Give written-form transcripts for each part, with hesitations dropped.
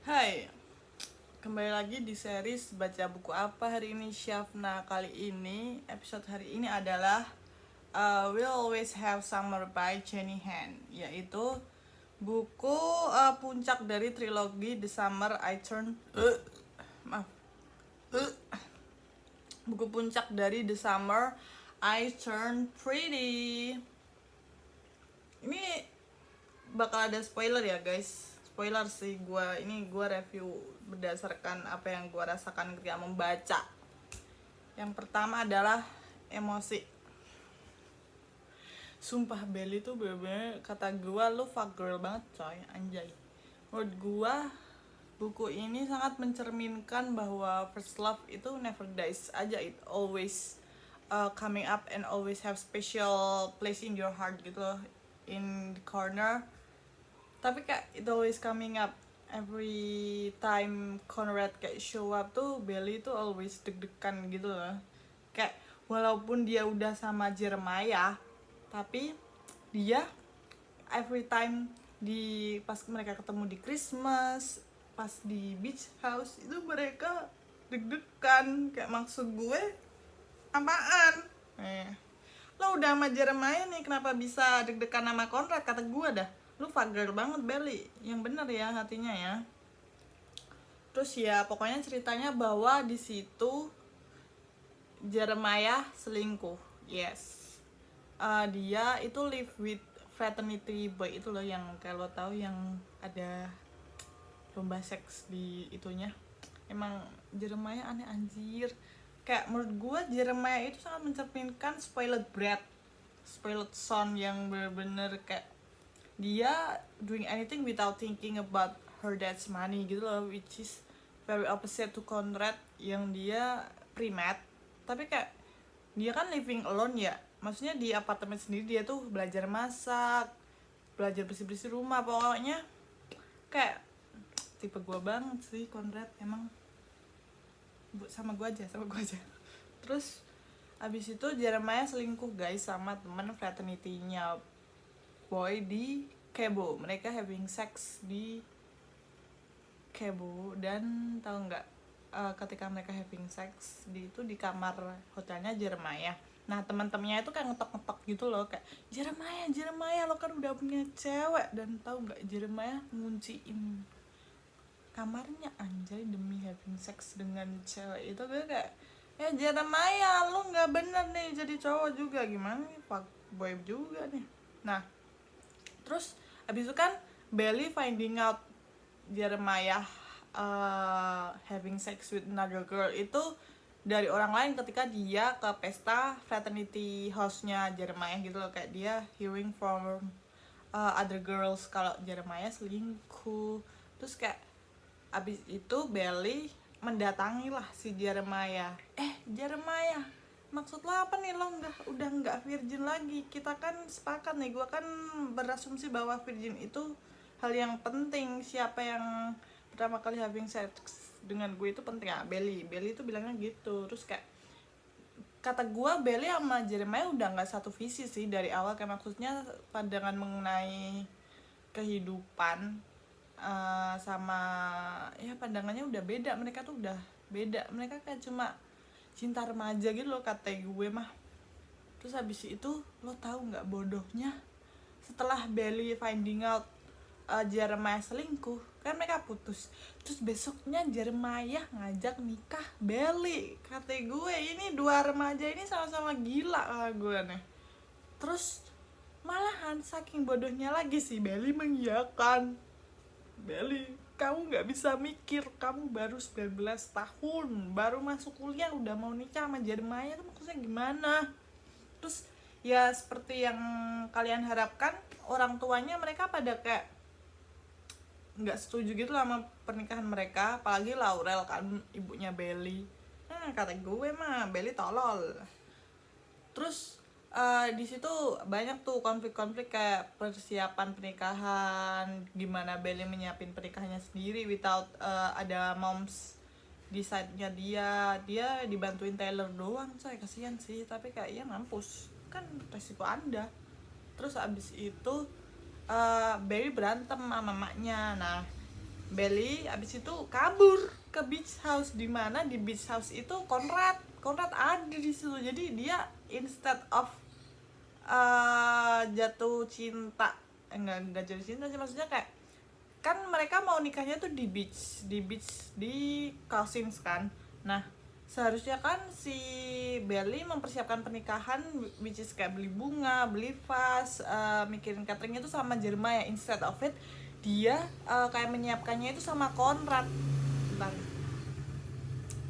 Hai, kembali lagi di series Baca Buku Apa hari ini, Syafna. Kali ini, episode hari ini adalah We'll Always Have Summer by Jenny Han, yaitu buku puncak dari trilogi The Summer I Turned maaf buku puncak dari The Summer I Turned Pretty. Ini bakal ada spoiler ya guys, spoiler sih. Gua review berdasarkan apa yang gua rasakan ketika membaca. Yang pertama adalah emosi. Sumpah Belly tuh bener-bener, kata gua, lu fuck girl banget coy, anjay. Menurut gua buku ini sangat mencerminkan bahwa first love itu never dies aja, it always coming up and always have special place in your heart gitu loh, in the corner. Tapi kayak it always coming up every time Conrad kayak show up tuh, Belly tuh always deg-degan gitu loh. Kayak walaupun dia udah sama Jeremiah, tapi dia every time pas mereka ketemu di Christmas, pas di beach house, itu mereka deg-degan. Kayak maksud gue apaan? Lo udah sama Jeremiah nih, kenapa bisa deg-degan sama Conrad? Kata gue dah, lu fagar banget Belly, yang bener ya hatinya ya. Terus ya pokoknya ceritanya bahwa di situ Jeremiah selingkuh, yes. Dia itu live with fraternity boy itu loh, yang kayak lo tahu yang ada lomba seks di itunya. Emang Jeremiah aneh anjir. Kayak menurut gue Jeremiah itu sangat mencerminkan spoiled brat, spoiled son, yang bener-bener kayak dia doing anything without thinking about her dad's money gitu loh, which is very opposite to Conrad yang dia pre-med. Tapi kayak dia kan living alone ya, maksudnya di apartemen sendiri. Dia tuh belajar masak, belajar bersih-bersih rumah, pokoknya kayak tipe gue banget sih Conrad. Emang sama gue aja. Terus abis itu Jeremiah selingkuh guys sama teman fraternity-nya boy di Kebo. Mereka having sex di Kebo, dan tahu nggak, ketika mereka having sex di kamar hotelnya Jeremiah. Nah teman-temannya itu kayak ngetok-ngetok gitu loh, kayak Jeremiah lo kan udah punya cewek. Dan tahu nggak, Jeremiah ngunciin kamarnya anjay demi having sex dengan cewek itu. Gue kayak, ya Jeremiah lo nggak bener nih jadi cowok juga, gimana nih, fuck boy juga nih. Nah terus abis itu kan Belly finding out Jeremiah having sex with another girl itu dari orang lain ketika dia ke pesta fraternity house-nya Jeremiah gitu loh. Kayak dia hearing from other girls kalau Jeremiah selingkuh. Terus kayak abis itu Belly mendatangi lah si Jeremiah. Jeremiah, maksud lo apa nih, lo udah nggak virgin lagi? Kita kan sepakat nih, gue kan berasumsi bahwa virgin itu hal yang penting. Siapa yang pertama kali having sex dengan gue itu penting ya. Belly itu bilangnya gitu. Terus kayak kata gue, Belly sama Jeremiah udah nggak satu visi sih dari awal. Kayak maksudnya pandangan mengenai kehidupan sama ya pandangannya udah beda. Mereka tuh udah beda. Mereka kayak cuma cinta remaja gitu loh kata gue mah. Terus habis itu lo tahu nggak bodohnya, setelah Belly finding out Jeremiah selingkuh, kan mereka putus. Terus besoknya Jeremiah ngajak nikah Belly. Kata gue, ini dua remaja ini sama-sama gila lah gue nih. Terus malahan saking bodohnya lagi si Belly mengiyakan. Belly, kamu nggak bisa mikir, kamu baru 19 tahun, baru masuk kuliah udah mau nikah sama Jeremiah, itu maksudnya gimana? Terus ya seperti yang kalian harapkan, orang tuanya mereka pada kayak nggak setuju gitu lah sama pernikahan mereka. Apalagi Laurel kan, ibunya Belly. Kata gue mah Belly tolol. Terus di situ banyak tuh konflik-konflik kayak persiapan pernikahan, gimana Belly menyiapin pernikahannya sendiri without ada moms di side-nya dia dibantuin Taylor doang. Saya kasihan sih, tapi kayak ya mampus, kan resiko Anda. Terus abis itu Belly berantem sama mamanya. Nah Belly abis itu kabur ke beach house, di mana di beach house itu Conrad ada di situ. Jadi dia instead of jatuh cinta, enggak jatuh cinta sih, maksudnya kayak kan mereka mau nikahnya tuh di beach di Cousins kan. Nah seharusnya kan si Belly mempersiapkan pernikahan, which is kayak beli bunga, beli vas, mikirin cateringnya itu sama Jeremiah. Instead of it dia kayak menyiapkannya itu sama Conrad. Bentar.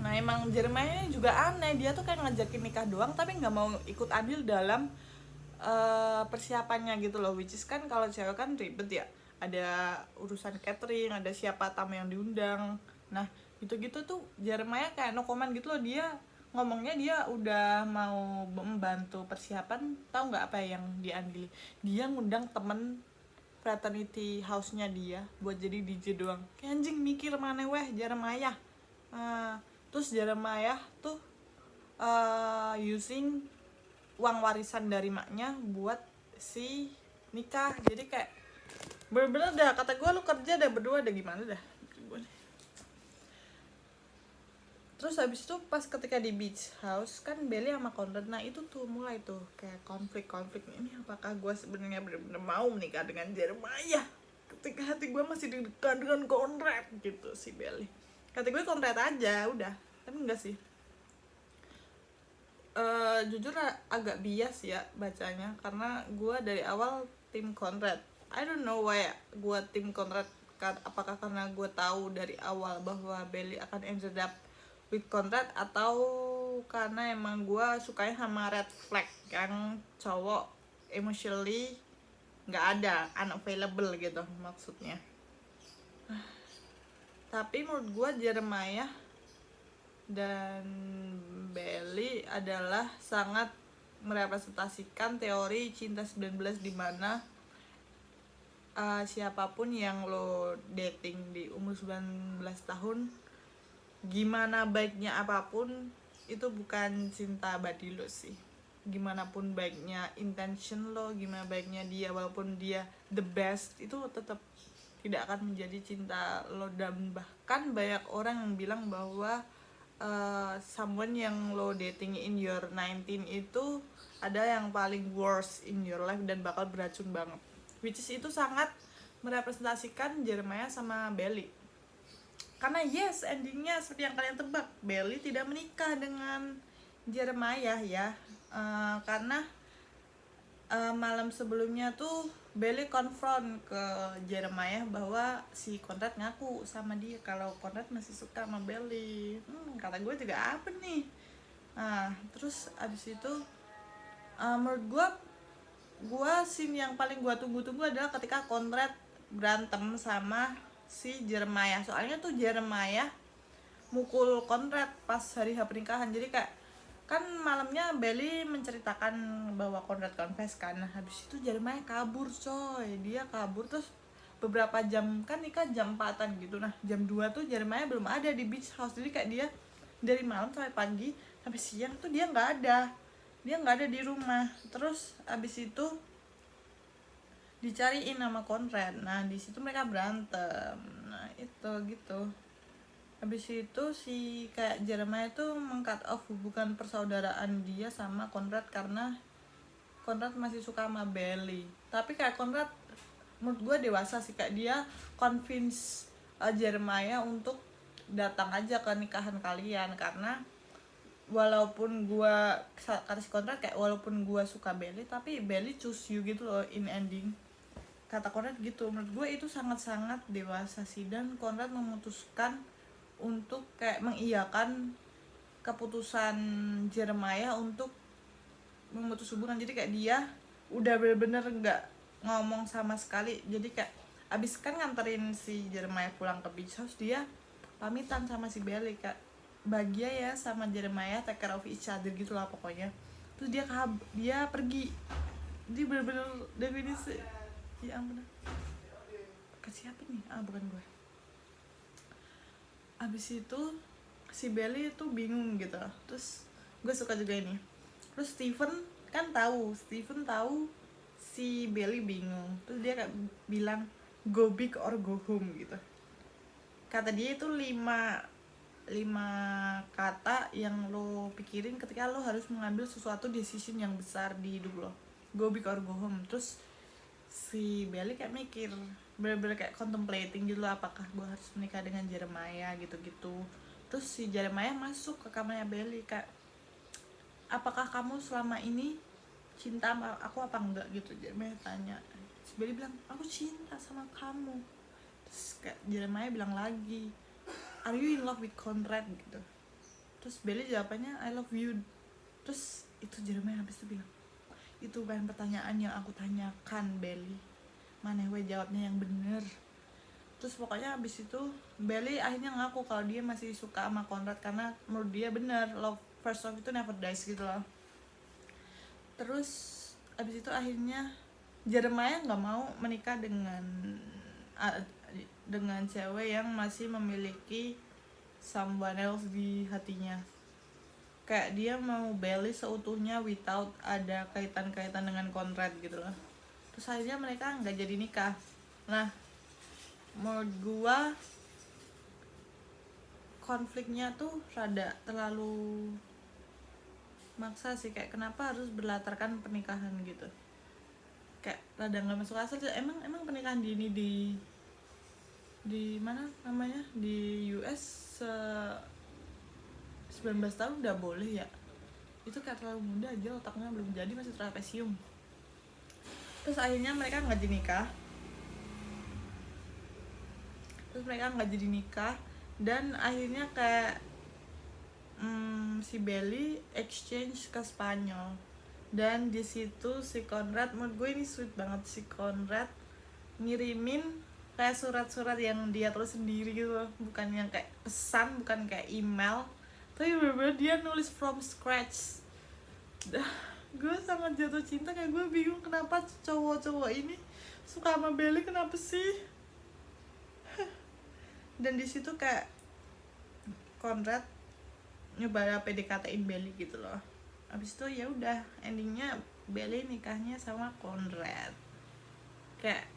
Nah emang Jeremiah juga aneh, dia tuh kayak ngajakin nikah doang tapi nggak mau ikut andil dalam persiapannya gitu loh. Which is kan kalau cewek kan ribet ya, ada urusan catering, ada siapa tamu yang diundang. Nah gitu-gitu tuh Jeremiah kayak no comment gitu loh. Dia ngomongnya dia udah mau membantu persiapan, tahu nggak apa yang diandili? Dia ngundang temen fraternity house-nya dia buat jadi DJ doang. Kayak anjing, mikir mana weh Jeremiah. Terus Jeremiah tuh using uang warisan dari maknya buat si nikah. Jadi kayak bener-bener dah, kata gue lu kerja dah berdua dah, gimana dah. Terus habis itu pas ketika di beach house kan Belly sama Conrad, nah itu tuh mulai tuh kayak konflik ini, apakah gue sebenarnya bener-bener mau menikah dengan Jeremiah ketika hati gue masih dekat dengan Conrad gitu. Si Belly kata gue Conrad aja udah, tapi enggak sih. Jujur agak bias ya bacanya, karena gue dari awal tim Conrad. I don't know why gue tim Conrad, apakah karena gue tahu dari awal bahwa Belly akan ended up with Conrad, atau karena emang gue sukanya sama red flag yang cowok emotionally nggak ada, unavailable gitu maksudnya. Tapi menurut gue Jeremiah dan Belly adalah sangat merepresentasikan teori cinta 19, di mana siapapun yang lo dating di umur 19 tahun, gimana baiknya apapun, itu bukan cinta abadi lo sih. Gimana pun baiknya intention lo, gimana baiknya dia, walaupun dia the best, itu tetap tidak akan menjadi cinta lo. Dan bahkan banyak orang yang bilang bahwa someone yang lo dating in your 19 itu ada yang paling worst in your life dan bakal beracun banget. Which is itu sangat merepresentasikan Jeremiah sama Belly. Karena yes, endingnya seperti yang kalian tebak, Belly tidak menikah dengan Jeremiah ya. Karena malam sebelumnya tuh Belly konfront ke Jeremiah bahwa si Conrad ngaku sama dia kalau Conrad masih suka sama Belly. Kata gue juga apa nih. Terus abis itu menurut gue scene yang paling gue tunggu-tunggu adalah ketika Conrad berantem sama si Jeremiah. Soalnya tuh Jeremiah mukul Conrad pas hari pernikahan. Jadi kayak kan malamnya Belly menceritakan bahwa Conrad confess kan. Nah habis itu Jeremiah kabur coy. Dia kabur, terus beberapa jam, kan nikah jam 4-an gitu. Nah jam 2 tuh Jeremiah belum ada di beach house. Jadi kayak dia dari malam sampai pagi sampai siang tuh dia nggak ada di rumah. Terus abis itu dicariin sama Conrad. Nah di situ mereka berantem. Nah itu gitu. Habis itu si kayak Jeremiah tuh meng-cut off hubungan persaudaraan dia sama Conrad karena Conrad masih suka sama Belly. Tapi kayak Conrad menurut gue dewasa sih, kayak dia convince Jeremiah untuk datang aja ke nikahan kalian. Karena walaupun gue, kata si Conrad kayak walaupun gue suka Belly tapi Belly choose you gitu loh in ending. Kata Conrad gitu. Menurut gue itu sangat-sangat dewasa sih. Dan Conrad memutuskan untuk kayak mengiyakan keputusan Jeremiah untuk memutus hubungan. Jadi kayak dia udah bener-bener nggak ngomong sama sekali. Jadi kayak abis kan nganterin si Jeremiah pulang ke beach house, dia pamitan sama si Belly kayak bahagia ya sama Jeremiah, take care of each other gitu lah pokoknya. Terus dia pergi. Jadi bener-bener definisi ya ampun, ke siapa nih? Bukan gue. Abis itu si Belly tuh bingung gitu. Terus gue suka juga ini. Terus Steven tahu si Belly bingung. Terus dia kayak bilang go big or go home gitu. kata dia itu 5 kata yang lo pikirin ketika lo harus mengambil sesuatu decision yang besar di hidup lo. Go big or go home. Terus si Belly kayak mikir, bener-bener kayak contemplating gitu loh, apakah gue harus menikah dengan Jeremiah gitu-gitu. Terus si Jeremiah masuk ke kamarnya Belly kayak, apakah kamu selama ini cinta sama aku apa enggak gitu. Jeremiah tanya, si Belly bilang aku cinta sama kamu. Terus kayak Jeremiah bilang lagi, are you in love with Conrad gitu. Terus Belly jawabannya I love you. Terus itu Jeremiah habis itu bilang, itu kan pertanyaan yang aku tanyakan Belly, mana gue jawabnya yang bener. Terus pokoknya habis itu Belly akhirnya ngaku kalau dia masih suka sama Conrad karena menurut dia bener, love first love itu never dies gitu loh. Terus habis itu akhirnya Jeremiah nggak mau menikah dengan cewek yang masih memiliki someone else di hatinya. Kayak dia mau Belly seutuhnya without ada kaitan-kaitan dengan Conrad gitu loh. Terus akhirnya mereka nggak jadi nikah. Nah, menurut gua konfliknya tuh rada terlalu maksa sih, kayak kenapa harus berlatarkan pernikahan gitu. Kayak rada nggak masuk akal. Emang pernikahan dini di mana namanya di US 19 tahun udah boleh ya. Itu kayak terlalu muda aja, otaknya belum jadi, masih trapesium. Terus akhirnya mereka nggak jadi nikah. Dan akhirnya kayak si Belly exchange ke Spanyol. Dan di situ si Conrad, menurut gue ini sweet banget, si Conrad ngirimin kayak surat-surat yang dia tulis sendiri gitu loh, bukan yang kayak pesan, bukan kayak email, tapi bener-bener dia nulis from scratch. Gue sangat jatuh cinta, kayak gue bingung kenapa cowok-cowok ini suka sama Belly, kenapa sih. Dan di situ kayak Conrad nyoba PDKT-in Belly gitu loh. Abis itu ya udah endingnya Belly nikahnya sama Conrad. Kayak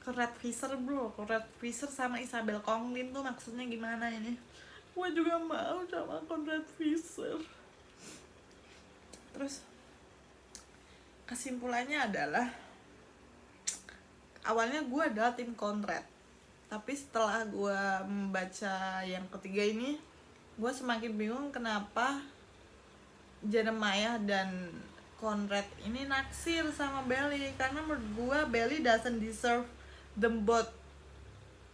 Conrad Fisher bro, Conrad Fisher sama Isabel Conklin tuh maksudnya gimana ini? Gue juga mau sama Conrad Fisher. Terus kesimpulannya adalah, awalnya gue adalah tim Conrad, tapi setelah gue membaca yang ketiga ini, gue semakin bingung kenapa Jeremiah dan Conrad ini naksir sama Belly. Karena menurut gue Belly doesn't deserve them both,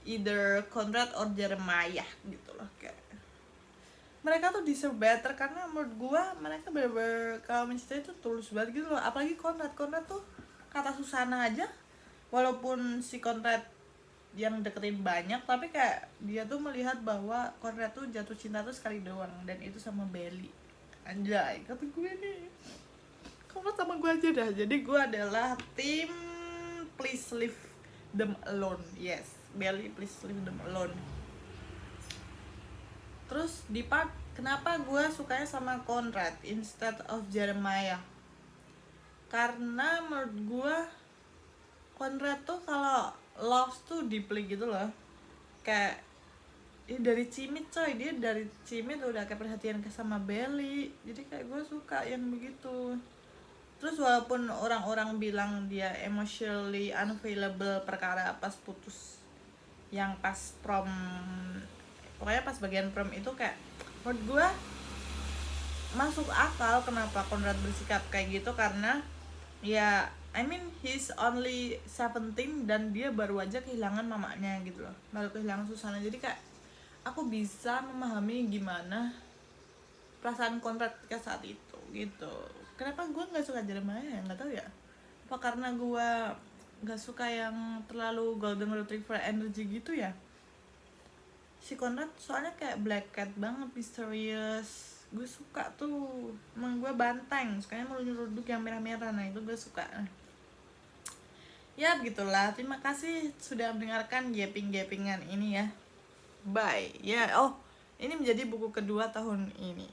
either Conrad or Jeremiah gitu loh. Kayak mereka tuh deserve better, karena menurut gue mereka bener-bener kalau mencintai itu tulus banget gitu loh. Apalagi Conrad tuh kata Susana aja, walaupun si Conrad yang deketin banyak, tapi kayak dia tuh melihat bahwa Conrad tuh jatuh cinta tuh sekali doang, dan itu sama Belly. Anjay, kata gue nih, Conrad sama gue aja dah. Jadi gue adalah tim please leave them alone. Yes, Belly, please leave them alone. Terus di part kenapa gue sukanya sama Conrad instead of Jeremiah, karena menurut gue Conrad tuh kalau love tuh deeply gitu loh. Kayak dari Cimit coy, dia dari Cimit udah kayak perhatian ke sama Belly. Jadi kayak gue suka yang begitu. Terus walaupun orang-orang bilang dia emotionally unavailable perkara pas putus, yang pas prom, pokoknya pas bagian prom itu, kayak menurut gue masuk akal kenapa Conrad bersikap kayak gitu. Karena ya I mean he's only 17 dan dia baru aja kehilangan mamanya gitu loh, baru kehilangan Susana. Jadi kayak aku bisa memahami gimana perasaan Conrad ketika saat itu gitu. Kenapa gue nggak suka Jeremiah ya, nggak tahu ya, apa karena gue nggak suka yang terlalu golden retriever energy gitu ya. Si Conrad soalnya kayak black cat banget, misterius. Gue suka tuh, emang gue banteng, sukanya meluduk yang merah-merah. Nah itu gue suka. Ya begitulah, terima kasih sudah mendengarkan gaping-gapingan ini ya. Bye. Ya, oh ini menjadi buku kedua tahun ini.